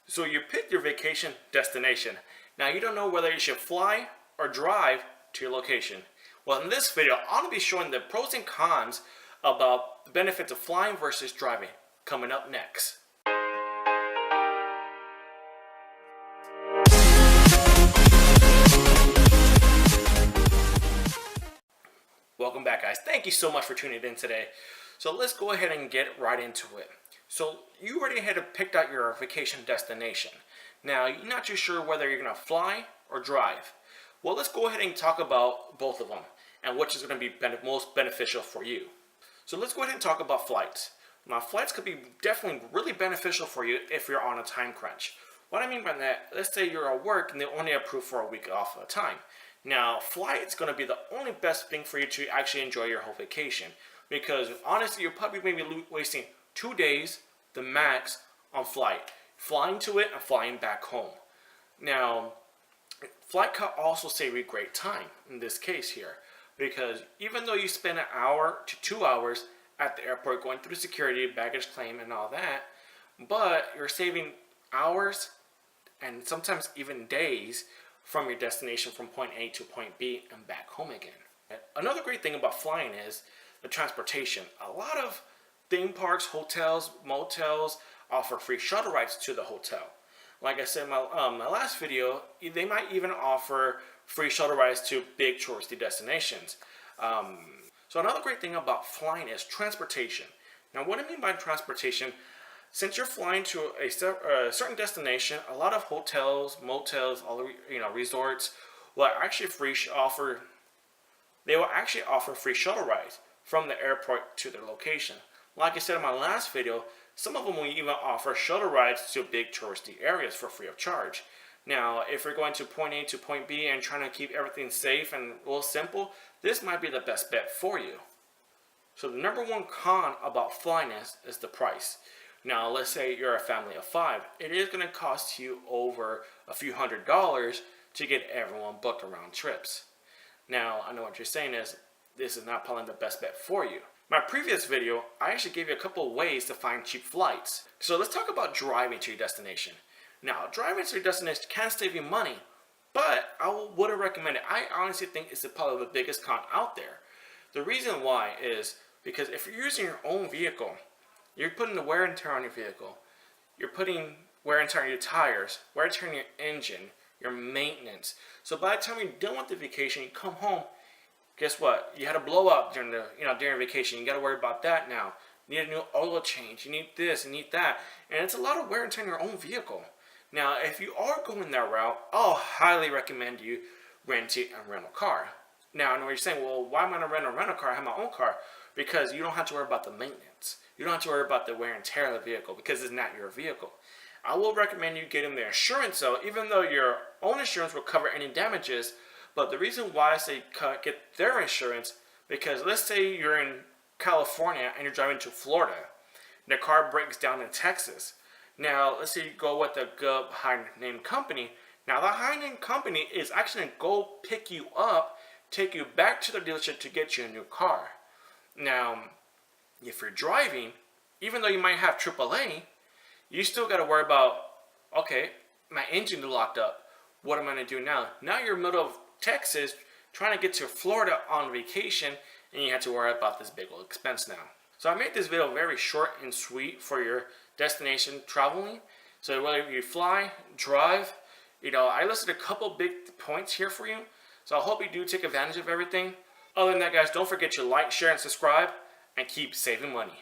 So you pick your vacation destination. Now you don't know whether you should fly or drive to your location. Well, in this video, I'm going to be showing the pros and cons about the benefits of flying versus driving, coming up next. Welcome back, guys. Thank you so much for tuning in today. So let's go ahead and get right into it. So you already had picked out your vacation destination. Now you're not too sure whether you're going to fly or drive. Well, let's go ahead and talk about both of them and which is going to be most beneficial for you. So let's go ahead and talk about flights. Now flights could be definitely really beneficial for you if you're on a time crunch. What I mean by that, let's say you're at work and they only approve for a week off at a time. Now, flight's going to be the only best thing for you to actually enjoy your whole vacation. Because honestly, you're probably going to be wasting 2 days, the max, on flight. Flying to it and flying back home. Now, flight could also save you great time in this case here. Because even though you spend an hour to 2 hours at the airport going through security, baggage claim, and all that, but you're saving hours and sometimes even days from your destination from point A to point B and back home again. Another great thing about flying is the transportation. A lot of theme parks, hotels, motels offer free shuttle rides to the hotel. Like I said in my last video, they might even offer free shuttle rides to big touristy destinations. So another great thing about flying is transportation. Now what I mean by transportation, since you're flying to a certain destination, a lot of hotels, motels, all resorts will actually offer free shuttle rides from the airport to their location. Like I said in my last video, some of them will even offer shuttle rides to big touristy areas for free of charge. Now, if you're going to point A to point B and trying to keep everything safe and real simple, this might be the best bet for you. So the number one con about flying is the price. Now, let's say you're a family of 5. It is going to cost you over a few $100s to get everyone booked around trips. Now, I know what you're saying is, this is not probably the best bet for you. My previous video, I actually gave you a couple of ways to find cheap flights. So let's talk about driving to your destination. Now, driving to your destination can save you money, but I wouldn't recommend it. I honestly think it's probably the biggest con out there. The reason why is because if you're using your own vehicle, you're putting the wear and tear on your vehicle. You're putting wear and tear on your tires, wear and tear on your engine, your maintenance. So by the time you're done with the vacation, you come home, guess what? You had a blowout during vacation. You got to worry about that now. You need a new oil change. You need this, you need that. And it's a lot of wear and tear on your own vehicle. Now, if you are going that route, I'll highly recommend you renting a rental car. Now, I know you're saying, well, why am I going to rent a rental car? I have my own car. Because you don't have to worry about the maintenance. You don't have to worry about the wear and tear of the vehicle because it's not your vehicle. I will recommend you getting the insurance though, even though your own insurance will cover any damages. But the reason why I say get their insurance, because let's say you're in California and you're driving to Florida. The car breaks down in Texas. Now, let's say you go with a good high-name company. Now, the high-name company is actually going to go pick you up, take you back to the dealership to get you a new car. Now, if you're driving, even though you might have AAA, you still got to worry about, okay, my engine locked up. What am I going to do now? Now you're in the middle of Texas trying to get to Florida on vacation, and you have to worry about this big old expense now. So I made this video very short and sweet for your destination traveling. So whether you fly, drive, I listed a couple big points here for you. So I hope you do take advantage of everything. Other than that, guys, don't forget to like, share, and subscribe, and keep saving money.